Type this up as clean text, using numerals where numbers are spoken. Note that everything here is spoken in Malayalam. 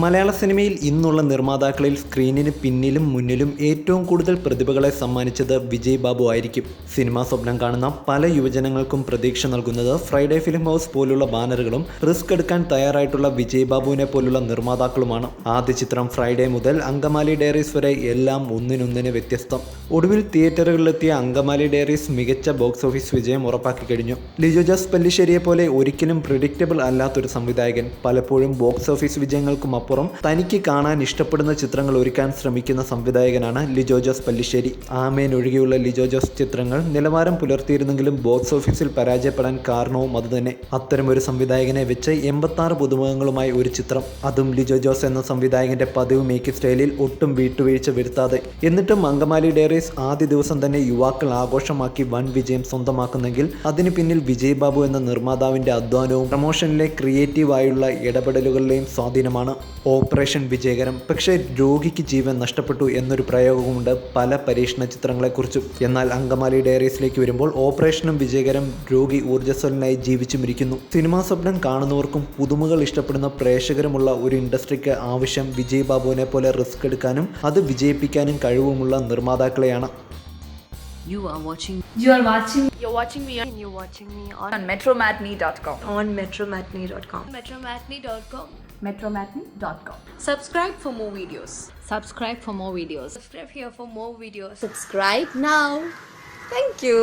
മലയാള സിനിമയിൽ ഇന്നുള്ള നിർമ്മാതാക്കളിൽ സ്ക്രീനിന് പിന്നിലും മുന്നിലും ഏറ്റവും കൂടുതൽ പ്രതിഭകളെ സമ്മാനിച്ചത് വിജയ് ബാബു ആയിരിക്കും. സിനിമാ സ്വപ്നം കാണുന്ന പല യുവജനങ്ങൾക്കും പ്രതീക്ഷ നൽകുന്നത് ഫ്രൈഡേ ഫിലിം ഹൗസ് പോലുള്ള ബാനറുകളും റിസ്ക് എടുക്കാൻ തയ്യാറായിട്ടുള്ള വിജയ് ബാബുവിനെ പോലുള്ള നിർമ്മാതാക്കളുമാണ്. ആദ്യ ചിത്രം ഫ്രൈഡേ മുതൽ അങ്കമാലി ഡയറീസ് വരെ എല്ലാം ഒന്നിനൊന്നിന് വ്യത്യസ്തം. ഒടുവിൽ തിയേറ്ററുകളിലെത്തിയ അങ്കമാലി ഡയറീസ് മികച്ച ബോക്സ് ഓഫീസ് വിജയം ഉറപ്പാക്കി കഴിഞ്ഞു. ലിജോ ജോസ് പല്ലിശ്ശേരിയെ പോലെ ഒരിക്കലും പ്രിഡിക്റ്റബിൾ അല്ലാത്തൊരു സംവിധായകൻ, പലപ്പോഴും ബോക്സ് ഓഫീസ് വിജയങ്ങൾക്കും അപ്പുറം തനിക്ക് കാണാൻ ഇഷ്ടപ്പെടുന്ന ചിത്രങ്ങൾ ഒരുക്കാൻ ശ്രമിക്കുന്ന സംവിധായകനാണ് ലിജോ ജോസ് പല്ലിശ്ശേരി. ആമേൻ ഒഴികെയുള്ള ലിജോ ജോസ് ചിത്രങ്ങൾ നിലവാരം പുലർത്തിയിരുന്നെങ്കിലും ബോക്സ് ഓഫീസിൽ പരാജയപ്പെടാൻ കാരണവും അതുതന്നെ. അത്തരമൊരു സംവിധായകനെ വെച്ച് 86 പുതുമുഖങ്ങളുമായി ഒരു ചിത്രം, അതും ലിജോ ജോസ് എന്ന സംവിധായകന്റെ പതിവ് മേക്കിംഗ് സ്റ്റൈലിൽ ഒട്ടും വീട്ടുവീഴ്ച വരുത്താതെ. എന്നിട്ടും അങ്കമാലി ഡയറീസ് ആദ്യ ദിവസം തന്നെ യുവാക്കൾ ആഘോഷമാക്കി വൻ വിജയം സ്വന്തമാക്കുന്നെങ്കിൽ അതിന് പിന്നിൽ വിജയ് ബാബു എന്ന നിർമ്മാതാവിന്റെ അധ്വാനവും പ്രൊമോഷനിലെ ക്രിയേറ്റീവായുള്ള ഇടപെടലുകളുടെയും സ്വാധീനമാണ്. ഓപ്പറേഷൻ വിജയകരം, പക്ഷേ രോഗിക്ക് ജീവൻ നഷ്ടപ്പെട്ടു എന്നൊരു പ്രയോഗമുണ്ട് പല പരീക്ഷണ ചിത്രങ്ങളെക്കുറിച്ചും. എന്നാൽ അങ്കമാലി ഡയറീസിലേക്ക് വരുമ്പോൾ ഓപ്പറേഷനും വിജയകരം, രോഗി ഊർജ്ജസ്വലനായി ജീവിച്ചുമിരിക്കുന്നു. സിനിമാ സ്വപ്നം കാണുന്നവർക്കും പുതുമകൾ ഇഷ്ടപ്പെടുന്ന പ്രേക്ഷകരുമുള്ള ഒരു ഇൻഡസ്ട്രിക്ക് ആവശ്യം വിജയ് ബാബുവിനെ പോലെ റിസ്ക് എടുക്കാനും അത് വിജയിപ്പിക്കാനും കഴിവുമുള്ള നിർമ്മാതാക്കളെയാണ്. You're watching me on metromatney.com. on metromatney.com. metromatney.com. Subscribe for more videos. Subscribe for more videos. Subscribe here for more videos. Subscribe now. Thank you.